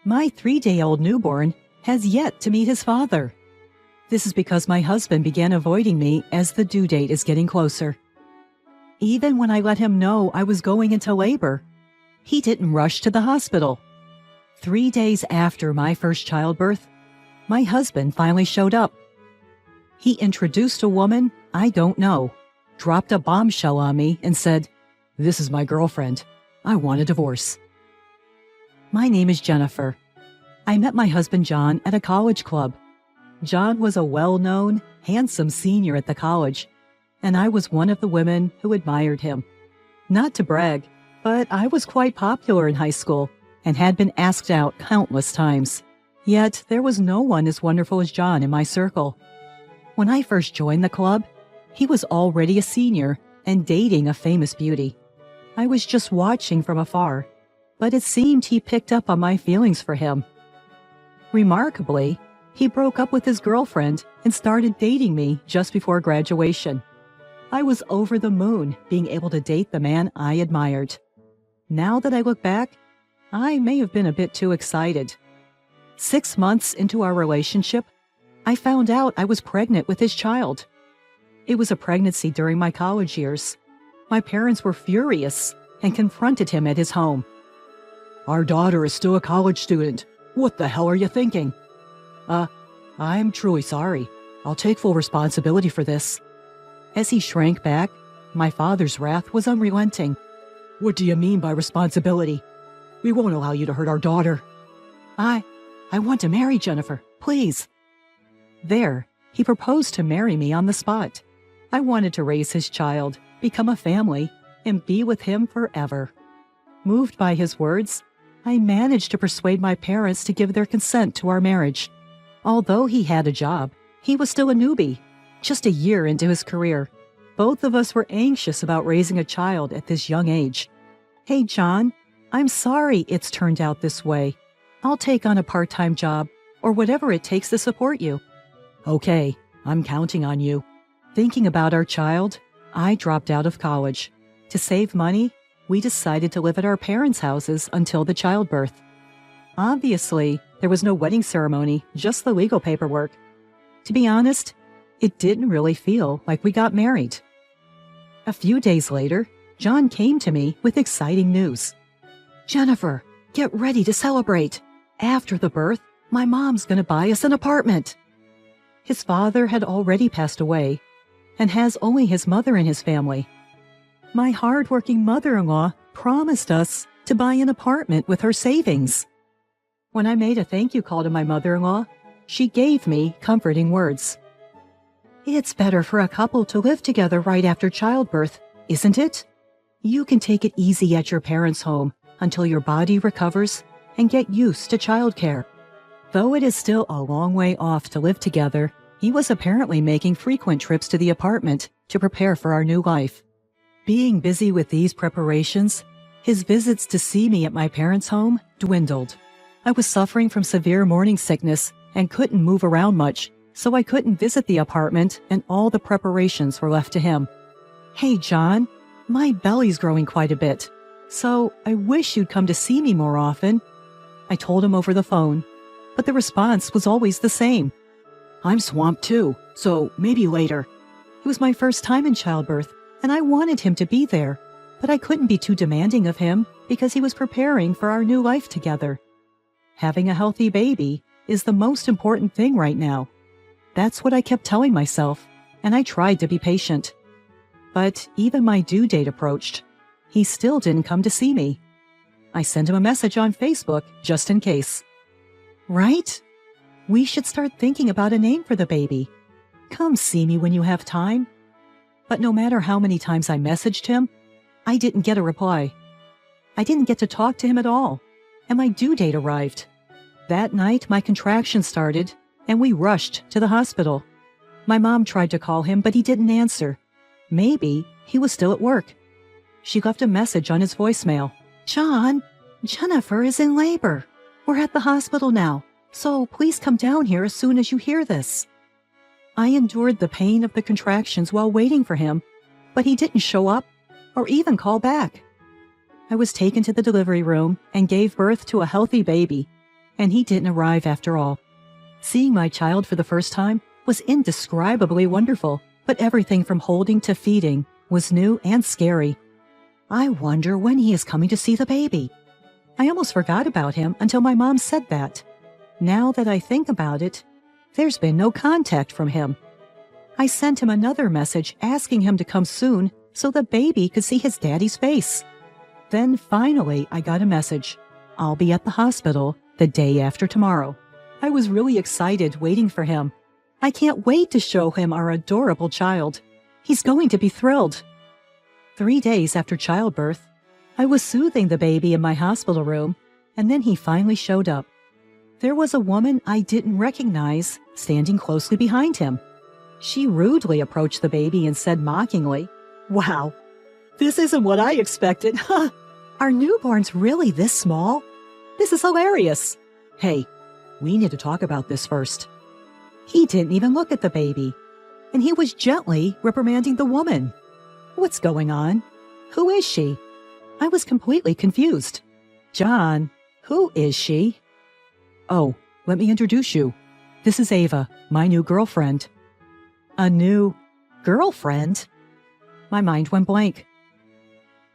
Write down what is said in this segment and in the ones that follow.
My 3-day-old newborn has yet to meet his father. This is because my husband began avoiding me as the due date is getting closer. Even when I let him know I was going into labor, he didn't rush to the hospital. 3 days after my first childbirth, my husband finally showed up. He introduced a woman I don't know, dropped a bombshell on me, and said, "This is my girlfriend. I want a divorce." My name is Jennifer. I met my husband John at a college club. John was a well-known, handsome senior at the college, and I was one of the women who admired him. Not to brag, but I was quite popular in high school and had been asked out countless times. Yet there was no one as wonderful as John in my circle. When I first joined the club, he was already a senior and dating a famous beauty. I was just watching from afar, but it seemed he picked up on my feelings for him. Remarkably, he broke up with his girlfriend and started dating me just before graduation. I was over the moon being able to date the man I admired. Now that I look back, I may have been a bit too excited. 6 months into our relationship, I found out I was pregnant with his child. It was a pregnancy during my college years. My parents were furious and confronted him at his home. "Our daughter is still a college student. What the hell are you thinking?" I'm truly sorry. I'll take full responsibility for this." As he shrank back, my father's wrath was unrelenting. "What do you mean by responsibility? We won't allow you to hurt our daughter." I want to marry Jennifer, please." There, he proposed to marry me on the spot. I wanted to raise his child, become a family, and be with him forever. Moved by his words, I managed to persuade my parents to give their consent to our marriage. Although he had a job, he was still a newbie, just a year into his career. Both of us were anxious about raising a child at this young age. "Hey, John, I'm sorry it's turned out this way. I'll take on a part-time job or whatever it takes to support you." "Okay, I'm counting on you." Thinking about our child, I dropped out of college. To save money, we decided to live at our parents' houses until the childbirth. Obviously, there was no wedding ceremony, just the legal paperwork. To be honest, it didn't really feel like we got married. A few days later, John came to me with exciting news. "Jennifer, get ready to celebrate. After the birth, my mom's gonna buy us an apartment." His father had already passed away and has only his mother in his family. My hard-working mother-in-law promised us to buy an apartment with her savings. When I made a thank you call to my mother-in-law, she gave me comforting words. "It's better for a couple to live together right after childbirth, isn't it? You can take it easy at your parents' home until your body recovers and get used to childcare." Though it is still a long way off to live together, he was apparently making frequent trips to the apartment to prepare for our new life. Being busy with these preparations, his visits to see me at my parents' home dwindled. I was suffering from severe morning sickness and couldn't move around much, so I couldn't visit the apartment and all the preparations were left to him. "Hey, John, my belly's growing quite a bit, so I wish you'd come to see me more often." I told him over the phone, but the response was always the same. "I'm swamped too, so maybe later." It was my first time in childbirth, and I wanted him to be there, but I couldn't be too demanding of him because he was preparing for our new life together. Having a healthy baby is the most important thing right now. That's what I kept telling myself, and I tried to be patient. But even my due date approached. He still didn't come to see me. I sent him a message on Facebook just in case. "Right? We should start thinking about a name for the baby. Come see me when you have time." But no matter how many times I messaged him, I didn't get a reply. I didn't get to talk to him at all, and my due date arrived. That night, my contractions started, and we rushed to the hospital. My mom tried to call him, but he didn't answer. Maybe he was still at work. She left a message on his voicemail. "John, Jennifer is in labor. We're at the hospital now, so please come down here as soon as you hear this." I endured the pain of the contractions while waiting for him, but he didn't show up or even call back. I was taken to the delivery room and gave birth to a healthy baby. and he didn't arrive after all. Seeing my child for the first time was indescribably wonderful, but everything from holding to feeding was new and scary. I wonder when he is coming to see the baby. I almost forgot about him until my mom said that. Now that I think about it, there's been no contact from him. I sent him another message asking him to come soon so the baby could see his daddy's face. Then finally I got a message. I'll be at the hospital the day after tomorrow. I was really excited waiting for him. I can't wait to show him our adorable child. He's going to be thrilled. 3 days after childbirth, I was soothing the baby in my hospital room, and then he finally showed up. There was a woman I didn't recognize standing closely behind him. She rudely approached the baby and said mockingly, "Wow, this isn't what I expected. Are newborns really this small? This is hilarious. Hey, we need to talk about this first." He didn't even look at the baby, and he was gently reprimanding the woman. What's going on? Who is she? I was completely confused. John, who is she? Oh, let me introduce you. This is Ava, my new girlfriend. A new girlfriend? My mind went blank.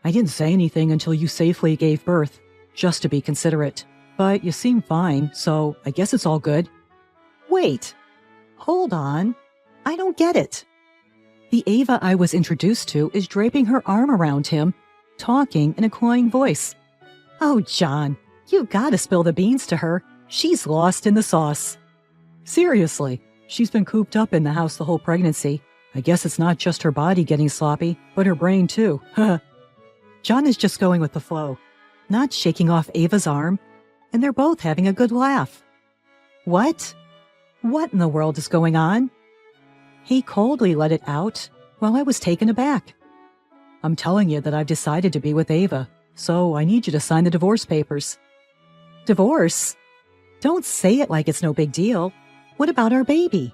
I didn't say anything until you safely gave birth, just to be considerate. But you seem fine, so I guess it's all good. Wait, hold on. I don't get it. The Ava I was introduced to is draping her arm around him, talking in a cloying voice. Oh, John, you've got to spill the beans to her. She's lost in the sauce. Seriously, she's been cooped up in the house the whole pregnancy. I guess it's not just her body getting sloppy, but her brain too. John is just going with the flow, not shaking off Ava's arm, and they're both having a good laugh. What? What in the world is going on? He coldly let it out while I was taken aback. I'm telling you that I've decided to be with Ava, so I need you to sign the divorce papers. Divorce? Don't say it like it's no big deal. What about our baby?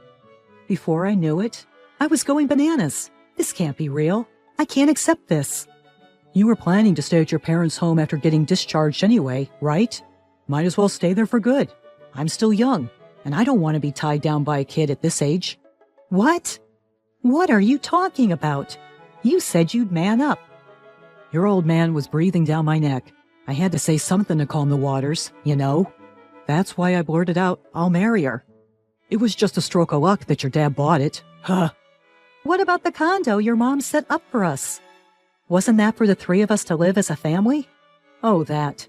Before I knew it, I was going bananas. This can't be real. I can't accept this. You were planning to stay at your parents' home after getting discharged anyway, right? Might as well stay there for good. I'm still young, and I don't want to be tied down by a kid at this age. What? What are you talking about? You said you'd man up. Your old man was breathing down my neck. I had to say something to calm the waters, you know. That's why I blurted out, I'll marry her. It was just a stroke of luck that your dad bought it. Huh. What about the condo your mom set up for us? Wasn't that for the three of us to live as a family? Oh, that.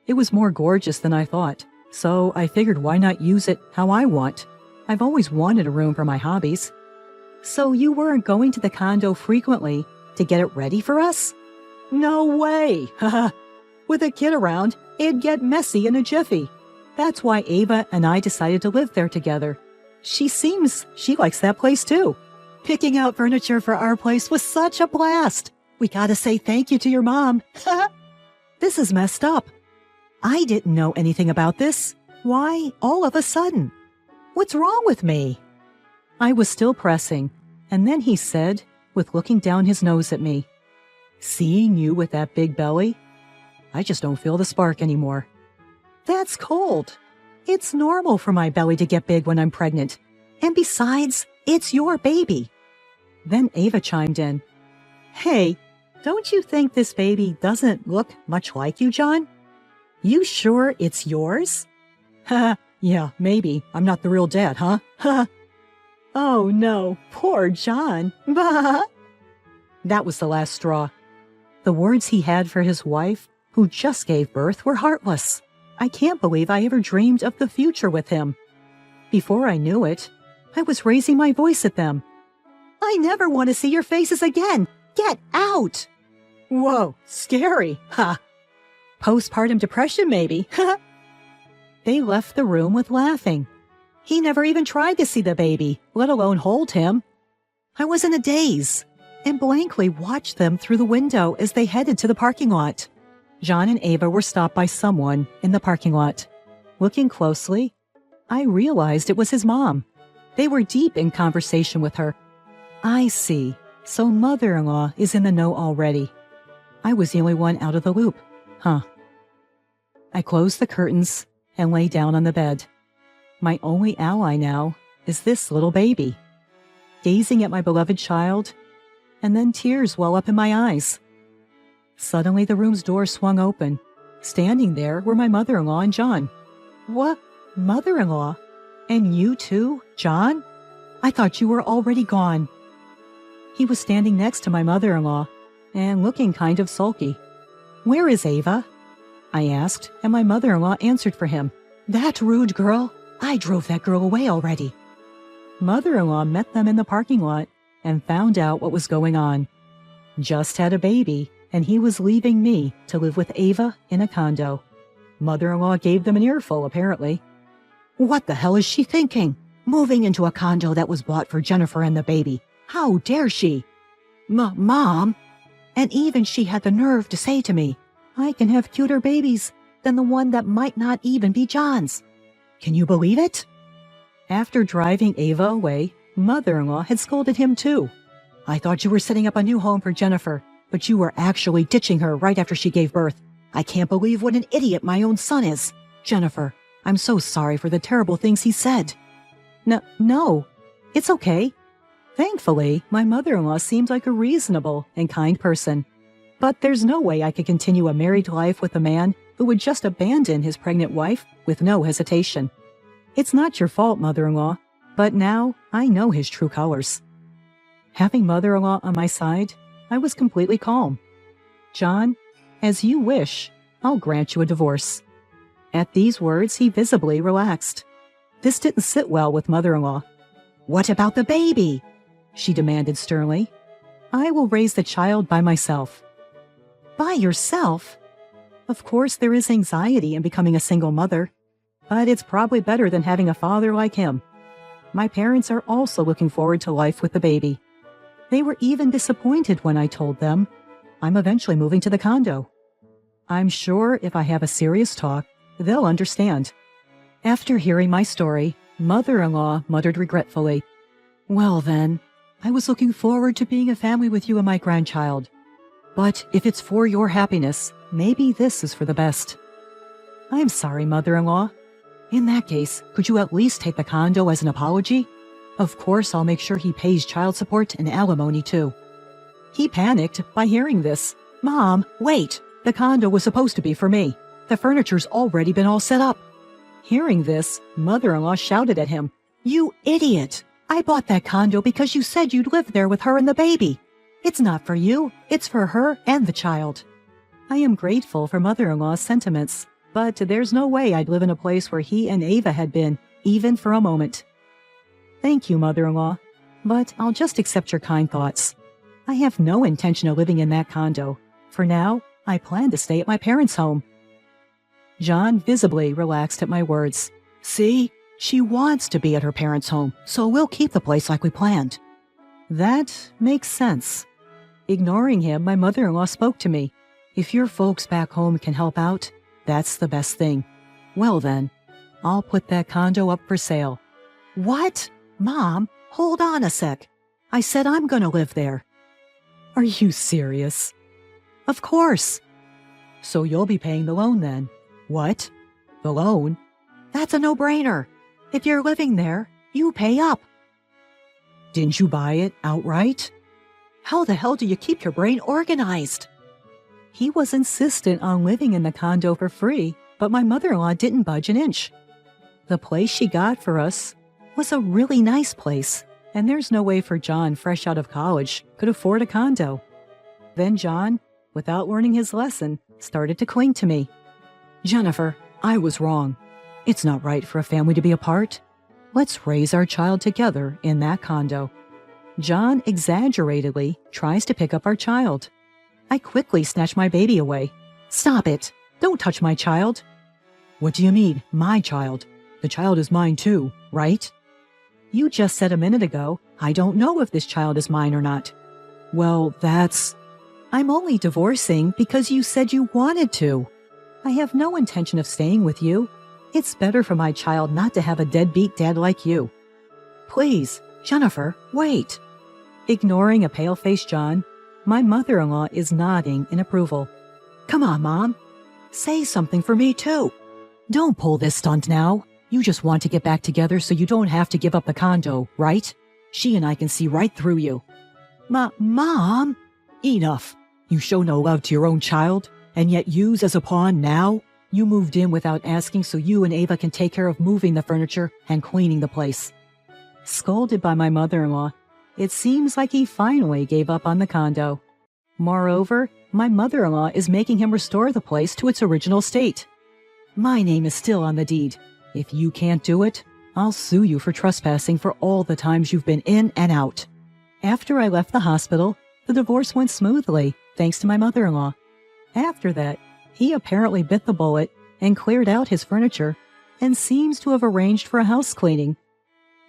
It was more gorgeous than I thought, so I figured why not use it how I want. I've always wanted a room for my hobbies. So you weren't going to the condo frequently to get it ready for us? No way! Haha. With a kid around, it'd get messy in a jiffy. That's why Ava and I decided to live there together. She seems she likes that place too. Picking out furniture for our place was such a blast. We gotta say thank you to your mom. This is messed up. I didn't know anything about this. Why all of a sudden? What's wrong with me? I was still pressing, and then he said, with looking down his nose at me, "Seeing you with that big belly, I just don't feel the spark anymore." That's cold. It's normal for my belly to get big when I'm pregnant. And besides, it's your baby. Then Ava chimed in. Hey, don't you think this baby doesn't look much like you, John? You sure it's yours? Haha, yeah, maybe. I'm not the real dad, huh? Ha. Oh no, poor John. Bah. That was the last straw. The words he had for his wife, who just gave birth, were heartless. I can't believe I ever dreamed of the future with him. Before I knew it, I was raising my voice at them. I never want to see your faces again. Get out! Whoa, scary. Ha! Postpartum depression, maybe. Ha! They left the room with laughing. He never even tried to see the baby, let alone hold him. I was in a daze and blankly watched them through the window as they headed to the parking lot. John and Ava were stopped by someone in the parking lot. Looking closely, I realized it was his mom. They were deep in conversation with her. I see. So mother-in-law is in the know already. I was the only one out of the loop. Huh. I closed the curtains and lay down on the bed. My only ally now is this little baby. Gazing at my beloved child, and then tears well up in my eyes. Suddenly the room's door swung open. Standing there were my mother-in-law and John. What? Mother-in-law? And you too, John? I thought you were already gone. He was standing next to my mother-in-law and looking kind of sulky. Where is Ava? I asked, and my mother-in-law answered for him. That rude girl. I drove that girl away already. Mother-in-law met them in the parking lot and found out what was going on. Just had a baby, and he was leaving me to live with Ava in a condo. Mother-in-law gave them an earful, apparently. What the hell is she thinking? Moving into a condo that was bought for Jennifer and the baby. How dare she? Mom. And even she had the nerve to say to me, I can have cuter babies than the one that might not even be John's. Can you believe it? After driving Ava away, Mother-in-law had scolded him too. I thought you were setting up a new home for Jennifer, but you were actually ditching her right after she gave birth. I can't believe what an idiot my own son is. Jennifer, I'm so sorry for the terrible things he said. No, it's okay. Thankfully, my mother-in-law seems like a reasonable and kind person. But there's no way I could continue a married life with a man who would just abandon his pregnant wife with no hesitation. It's not your fault, mother-in-law, but now I know his true colors. Having mother-in-law on my side, I was completely calm. John, as you wish, I'll grant you a divorce. At these words, he visibly relaxed. This didn't sit well with mother-in-law. What about the baby? She demanded sternly. I will raise the child by myself. By yourself? Of course, there is anxiety in becoming a single mother, but it's probably better than having a father like him. My parents are also looking forward to life with the baby. They were even disappointed when I told them I'm eventually moving to the condo. I'm sure if I have a serious talk, they'll understand. After hearing my story, mother-in-law muttered regretfully, Well then, I was looking forward to being a family with you and my grandchild. But if it's for your happiness, maybe this is for the best. I'm sorry, mother-in-law. In that case, could you at least take the condo as an apology? Of course, I'll make sure he pays child support and alimony too. He panicked by hearing this. Mom, wait! The condo was supposed to be for me. The furniture's already been all set up. Hearing this, mother-in-law shouted at him, You idiot! I bought that condo because you said you'd live there with her and the baby. It's not for you, it's for her and the child. I am grateful for mother-in-law's sentiments, but there's no way I'd live in a place where he and Ava had been, even for a moment. Thank you, mother-in-law, but I'll just accept your kind thoughts. I have no intention of living in that condo. For now, I plan to stay at my parents' home. John visibly relaxed at my words. See, she wants to be at her parents' home, so we'll keep the place like we planned. That makes sense. Ignoring him, my mother-in-law spoke to me. If your folks back home can help out, that's the best thing. Well then, I'll put that condo up for sale. What? Mom, hold on a sec. I said I'm gonna live there. Are you serious? Of course. So you'll be paying the loan then? What? The loan? That's a no-brainer. If you're living there, you pay up. Didn't you buy it outright? How the hell do you keep your brain organized? He was insistent on living in the condo for free, but my mother-in-law didn't budge an inch. The place she got for us was a really nice place, and there's no way for John, fresh out of college, could afford a condo. Then John, without learning his lesson, started to cling to me. Jennifer, I was wrong. It's not right for a family to be apart. Let's raise our child together in that condo. John exaggeratedly tries to pick up our child. I quickly snatch my baby away. Stop it! Don't touch my child! What do you mean, my child? The child is mine too, right? You just said a minute ago, I don't know if this child is mine or not. Well, that's... I'm only divorcing because you said you wanted to. I have no intention of staying with you. It's better for my child not to have a deadbeat dad like you. Please, Jennifer, wait. Ignoring a pale-faced John, my mother-in-law is nodding in approval. Come on, Mom. Say something for me, too. Don't pull this stunt now. You just want to get back together so you don't have to give up the condo, right? She and I can see right through you. Mom? Enough. You show no love to your own child, and yet use as a pawn now? You moved in without asking so you and Ava can take care of moving the furniture and cleaning the place. Scolded by my mother-in-law, it seems like he finally gave up on the condo. Moreover, my mother-in-law is making him restore the place to its original state. My name is still on the deed. If you can't do it, I'll sue you for trespassing for all the times you've been in and out. After I left the hospital, the divorce went smoothly, thanks to my mother-in-law. After that, he apparently bit the bullet and cleared out his furniture and seems to have arranged for a house cleaning.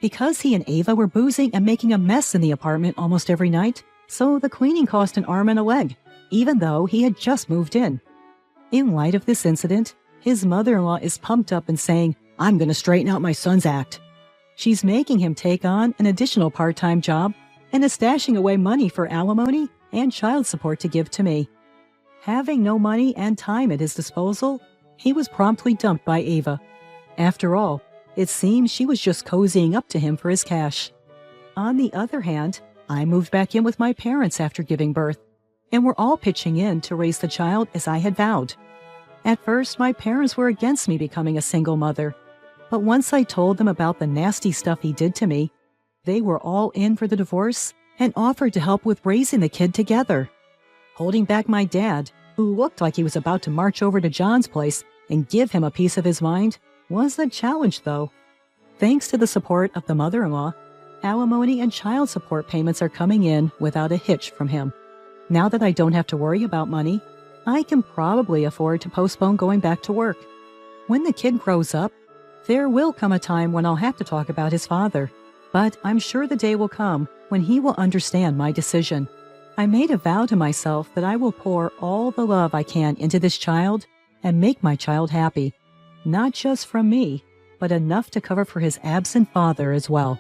Because he and Ava were boozing and making a mess in the apartment almost every night, so the cleaning cost an arm and a leg, even though he had just moved in. In light of this incident, his mother-in-law is pumped up and saying, "I'm going to straighten out my son's act." She's making him take on an additional part-time job and is stashing away money for alimony and child support to give to me. Having no money and time at his disposal, he was promptly dumped by Ava. After all, it seems she was just cozying up to him for his cash. On the other hand, I moved back in with my parents after giving birth, and we're all pitching in to raise the child as I had vowed. At first, my parents were against me becoming a single mother, but once I told them about the nasty stuff he did to me, they were all in for the divorce and offered to help with raising the kid together. Holding back my dad, who looked like he was about to march over to John's place and give him a piece of his mind, was a challenge, though. Thanks to the support of the mother-in-law, alimony and child support payments are coming in without a hitch from him. Now that I don't have to worry about money, I can probably afford to postpone going back to work. When the kid grows up, there will come a time when I'll have to talk about his father, but I'm sure the day will come when he will understand my decision. I made a vow to myself that I will pour all the love I can into this child and make my child happy. Not just from me, but enough to cover for his absent father as well.